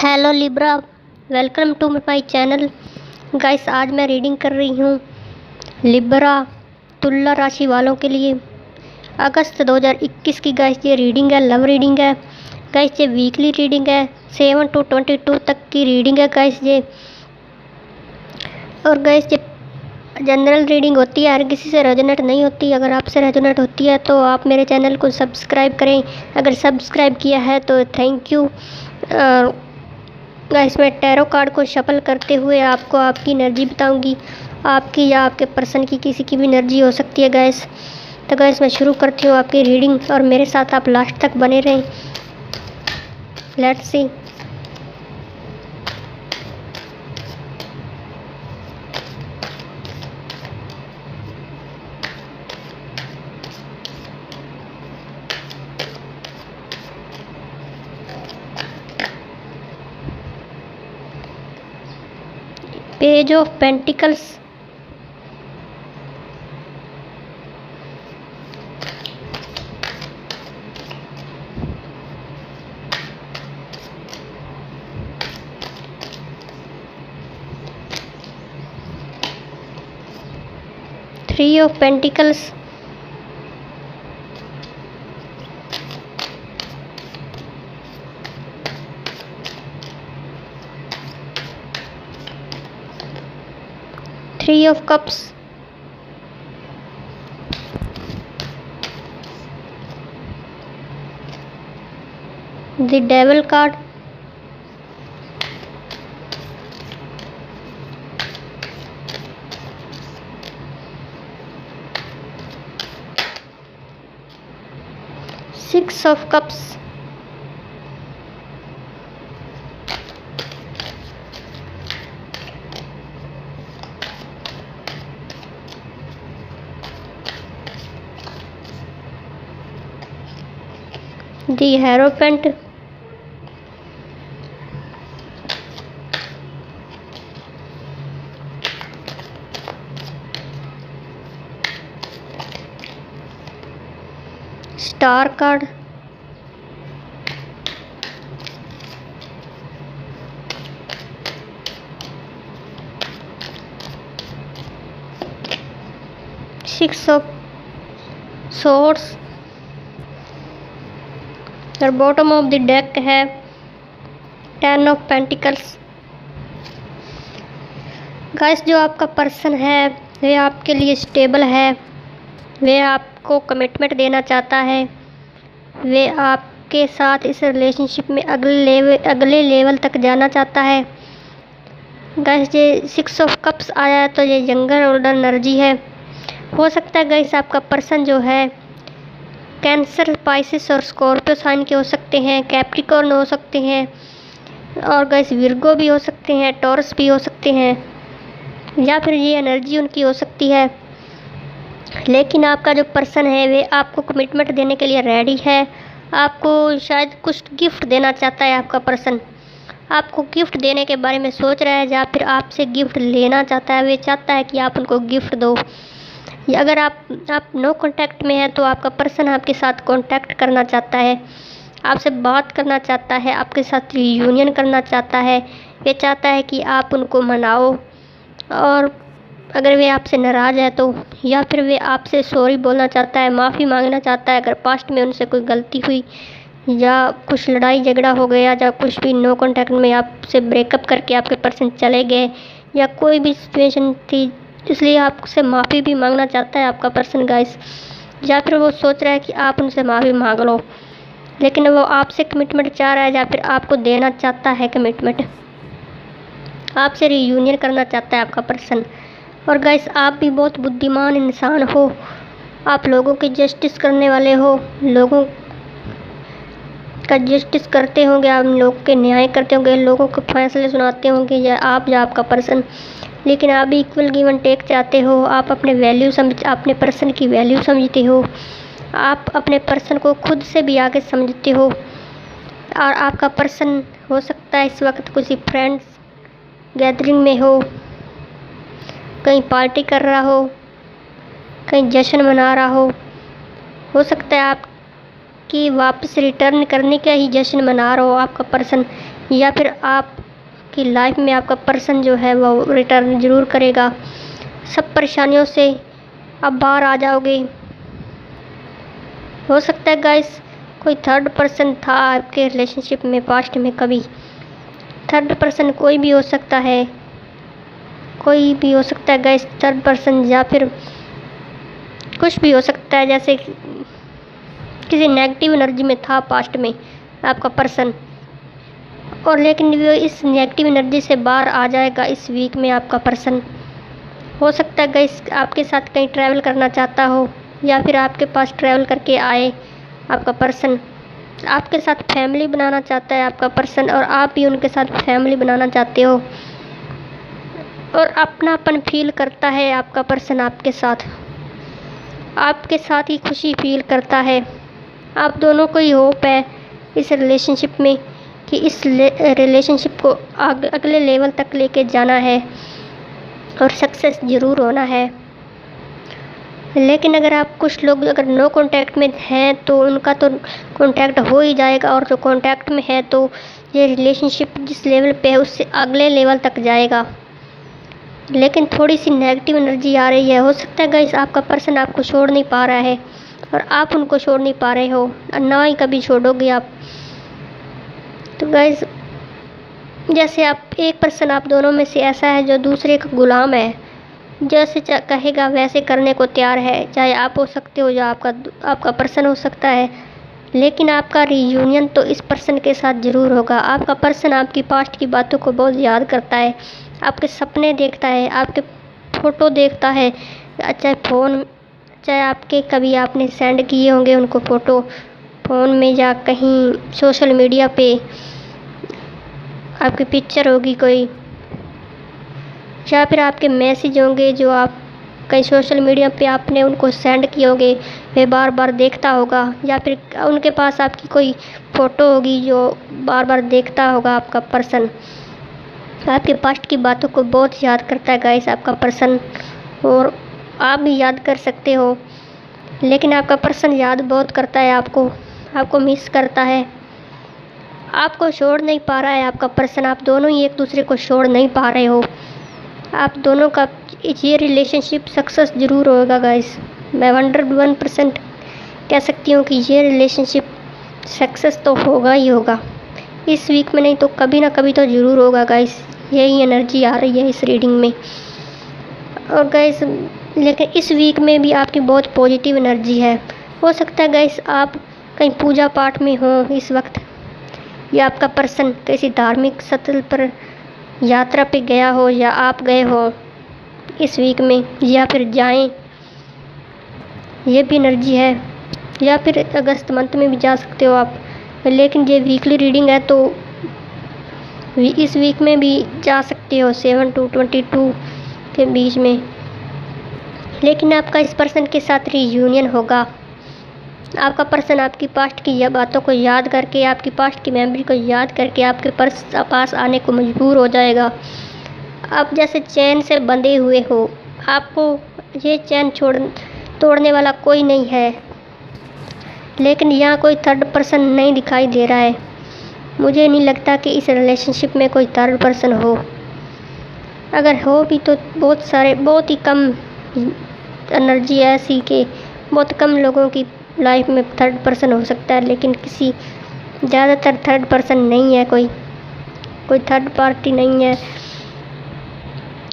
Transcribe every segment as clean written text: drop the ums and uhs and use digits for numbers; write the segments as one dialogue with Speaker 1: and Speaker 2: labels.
Speaker 1: Hello Libra, welcome to my channel. Guys, आज मैं reading कर रही हूँ लिब्रा तुला राशि वालों के लिए अगस्त 2021 की। गाइस, ये रीडिंग है, लव रीडिंग है। गाइस, ये वीकली रीडिंग है, 7 to 22 तक की रीडिंग है गाइस ये। और गाइस, ये जनरल रीडिंग होती है, हर किसी से रेजोनेट नहीं होती। अगर आपसे रेजोनेट होती है तो आप मेरे चैनल को सब्सक्राइब करें। अगर सब्सक्राइब किया है तो थैंक यू। गाइस, मैं टैरो कार्ड को शफल करते हुए आपको आपकी एनर्जी बताऊंगी। आपकी या आपके पर्सन की, किसी की भी एनर्जी हो सकती है गाइस। तो गाइस, मैं शुरू करती हूँ आपकी रीडिंग और मेरे साथ आप लास्ट तक बने रहें। Let's see. Page of pentacles, three of pentacles, three of cups, the devil card, six of cups, the hierophant, star card, six of swords और बॉटम ऑफ द डेक है 10 ऑफ पेंटिकल्स। गाइस, जो आपका person है वे आपके लिए stable है, वे आपको commitment देना चाहता है, वे आपके साथ इस रिलेशनशिप में अगले लेवल तक जाना चाहता है। गाइस, ये सिक्स ऑफ कप्स आया है तो ये यंगर ओल्डर एनर्जी है। हो सकता है गाइस आपका पर्सन जो है कैंसर, स्पाइसिस और स्कॉर्पियो साइन के हो सकते हैं, कैप्रिकॉर्न हो सकते हैं, और गाइस विर्गो भी हो सकते हैं, टॉरस भी हो सकते हैं, या फिर ये एनर्जी उनकी हो सकती है। लेकिन आपका जो पर्सन है वे आपको कमिटमेंट देने के लिए रेडी है। आपको शायद कुछ गिफ्ट देना चाहता है। आपका पर्सन आपको गिफ्ट देने के बारे में सोच रहा है, या फिर आपसे गिफ्ट लेना चाहता है। वे चाहता है कि आप उनको गिफ्ट दो। या अगर आप नो कांटेक्ट में हैं तो आपका पर्सन आपके साथ कांटेक्ट करना चाहता है, आपसे बात करना चाहता है, आपके साथ रियूनियन करना चाहता है। वे चाहता है कि आप उनको मनाओ, और अगर वे आपसे नाराज़ है तो, या फिर वे आपसे सॉरी बोलना चाहता है, माफ़ी मांगना चाहता है अगर पास्ट में उनसे कोई गलती हुई या कुछ लड़ाई झगड़ा हो गया, या कुछ भी नो कांटेक्ट में आपसे ब्रेकअप करके आपके पर्सन चले गए, या कोई भी सिचुएशन थी इसलिए आपसे माफ़ी भी मांगना चाहता है आपका पर्सन गाइस। या फिर वो सोच रहा है कि आप उनसे माफ़ी मांग लो, लेकिन वो आपसे कमिटमेंट चाह रहा है, या फिर आपको देना चाहता है कमिटमेंट, आपसे रियूनियन करना चाहता है आपका पर्सन। और गाइस, आप भी बहुत बुद्धिमान इंसान हो, आप लोगों की जस्टिस करने वाले हो, लोगों का जस्टिस करते होंगे, आप लोग के न्याय करते होंगे, लोगों को फैसले सुनाते होंगे, या आपका पर्सन। लेकिन आप भी इक्वल गिव एंड टेक चाहते हो। आप अपने पर्सन की वैल्यू समझते हो, आप अपने पर्सन को खुद से भी आगे समझते हो। और आपका पर्सन हो सकता है इस वक्त किसी फ्रेंड्स गैदरिंग में हो, कहीं पार्टी कर रहा हो, कहीं जश्न मना रहा हो सकता है आपकी वापस रिटर्न करने का ही जश्न मना रहा हो आपका पर्सन, या फिर आपकी लाइफ में आपका पर्सन जो है वो रिटर्न ज़रूर करेगा। सब परेशानियों से आप बाहर आ जाओगे। हो सकता है गाइस कोई थर्ड पर्सन था आपके रिलेशनशिप में पास्ट में कभी। थर्ड पर्सन कोई भी हो सकता है, कोई भी हो सकता है गाइस थर्ड पर्सन, या फिर कुछ भी हो सकता है, जैसे किसी नेगेटिव एनर्जी में था पास्ट में आपका पर्सन, और लेकिन वो इस नेगेटिव एनर्जी से बाहर आ जाएगा इस वीक में आपका पर्सन। हो सकता है गाइस आपके साथ कहीं ट्रैवल करना चाहता हो, या फिर आपके पास ट्रैवल करके आए आपका पर्सन। आपके साथ फैमिली बनाना चाहता है आपका पर्सन, और आप भी उनके साथ फैमिली बनाना चाहते हो, और अपनापन फील करता है आपका पर्सन आपके साथ ही खुशी फील करता है। आप दोनों को ही होप है इस रिलेशनशिप में कि इस रिलेशनशिप को अगले लेवल तक लेके जाना है और सक्सेस ज़रूर होना है। लेकिन अगर आप कुछ लोग अगर नो कांटेक्ट में हैं तो उनका तो कांटेक्ट हो ही जाएगा, और जो कांटेक्ट में है तो ये रिलेशनशिप जिस लेवल पे है उससे अगले लेवल तक जाएगा। लेकिन थोड़ी सी नेगेटिव एनर्जी आ रही है। हो सकता है गाइस आपका पर्सन आपको छोड़ नहीं पा रहा है और आप उनको छोड़ नहीं पा रहे हो, ना ही कभी छोड़ोगे आप। तो गाइस जैसे आप एक पर्सन आप दोनों में से ऐसा है जो दूसरे का गुलाम है, जैसे कहेगा वैसे करने को तैयार है। चाहे आप हो सकते हो या आपका पर्सन हो सकता है, लेकिन आपका रियूनियन तो इस पर्सन के साथ ज़रूर होगा। आपका पर्सन आपकी पास्ट की बातों को बहुत याद करता है, आपके सपने देखता है, आपके फ़ोटो देखता है, चाहे आपके कभी आपने सेंड किए होंगे उनको फ़ोटो फ़ोन में या कहीं सोशल मीडिया पे आपकी पिक्चर होगी कोई, या फिर आपके मैसेज होंगे जो आप कहीं सोशल मीडिया पे आपने उनको सेंड किए होंगे, वे बार बार देखता होगा। या फिर उनके पास आपकी कोई फ़ोटो होगी जो बार बार देखता होगा आपका पर्सन। आपके पास्ट की बातों को बहुत याद करता है गाइस आपका पर्सन, और आप भी याद कर सकते हो। लेकिन आपका पर्सन याद बहुत करता है आपको मिस करता है, आपको छोड़ नहीं पा रहा है आपका पर्सन। आप दोनों ही एक दूसरे को छोड़ नहीं पा रहे हो। आप दोनों का ये रिलेशनशिप सक्सेस ज़रूर होगा गाइस। मैं 101% कह सकती हूँ कि ये रिलेशनशिप सक्सेस तो होगा ही होगा इस वीक में, नहीं तो कभी ना कभी तो ज़रूर होगा गाइस। यही एनर्जी आ रही है इस रीडिंग में। और गाइस लेकिन इस वीक में भी आपकी बहुत पॉजिटिव एनर्जी है। हो सकता है गाइस आप कहीं पूजा पाठ में हो इस वक्त, या आपका पर्सन किसी धार्मिक स्थल पर यात्रा पे गया हो, या आप गए हो इस वीक में, या फिर जाएं, ये भी एनर्जी है। या फिर अगस्त मंथ में भी जा सकते हो आप। लेकिन ये वीकली रीडिंग है तो इस वीक में भी जा सकते हो 7 to 22 के बीच में। लेकिन आपका इस पर्सन के साथ रीयूनियन होगा। आपका पर्सन आपकी पास्ट की यह बातों को याद करके, आपकी पास्ट की मेमोरी को याद करके आपके पास आने को मजबूर हो जाएगा। आप जैसे चैन से बंधे हुए हो, आपको ये चैन तोड़ने वाला कोई नहीं है। लेकिन यहाँ कोई थर्ड पर्सन नहीं दिखाई दे रहा है। मुझे नहीं लगता कि इस रिलेशनशिप में कोई थर्ड पर्सन हो। अगर हो भी तो बहुत ही कम एनर्जी है ऐसी कि बहुत कम लोगों की लाइफ में थर्ड पर्सन हो सकता है। लेकिन ज़्यादातर थर्ड पर्सन नहीं है, कोई थर्ड पार्टी नहीं है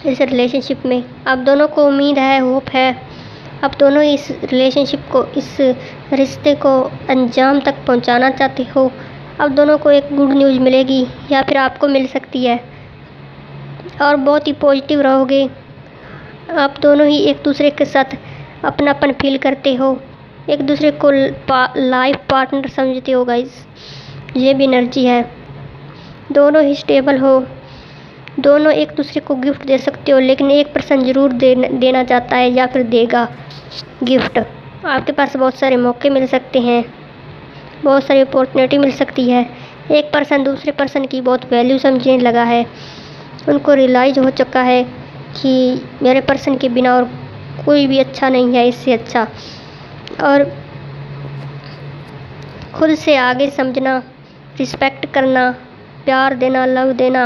Speaker 1: इस रिलेशनशिप में। आप दोनों को उम्मीद है, होप है, आप दोनों इस रिलेशनशिप को, इस रिश्ते को अंजाम तक पहुंचाना चाहते हो। आप दोनों को एक गुड न्यूज़ मिलेगी, या फिर आपको मिल सकती है, और बहुत ही पॉजिटिव रहोगे। आप दोनों ही एक दूसरे के साथ अपनापन फील करते हो, एक दूसरे को लाइफ पार्टनर समझते हो गाइस। ये भी एनर्जी है। दोनों ही स्टेबल हो, दोनों एक दूसरे को गिफ्ट दे सकते हो, लेकिन एक पर्सन ज़रूर देना चाहता है या फिर देगा गिफ्ट। आपके पास बहुत सारे मौके मिल सकते हैं, बहुत सारी अपॉर्चुनिटी मिल सकती है। एक पर्सन दूसरे पर्सन की बहुत वैल्यू समझने लगा है। उनको रियलाइज़ हो चुका है कि मेरे पर्सन के बिना और कोई भी अच्छा नहीं है इससे अच्छा। और खुद से आगे समझना, रिस्पेक्ट करना, प्यार देना, लव देना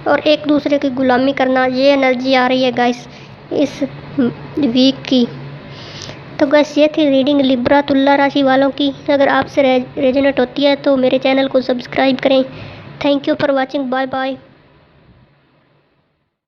Speaker 1: और एक दूसरे की गुलामी करना, ये एनर्जी आ रही है गाइस इस वीक की। तो गाइस ये थी रीडिंग लिब्रा तुला राशि वालों की। अगर आपसे रेजोनेट होती है तो मेरे चैनल को सब्सक्राइब करें। Thank you for watching, bye bye.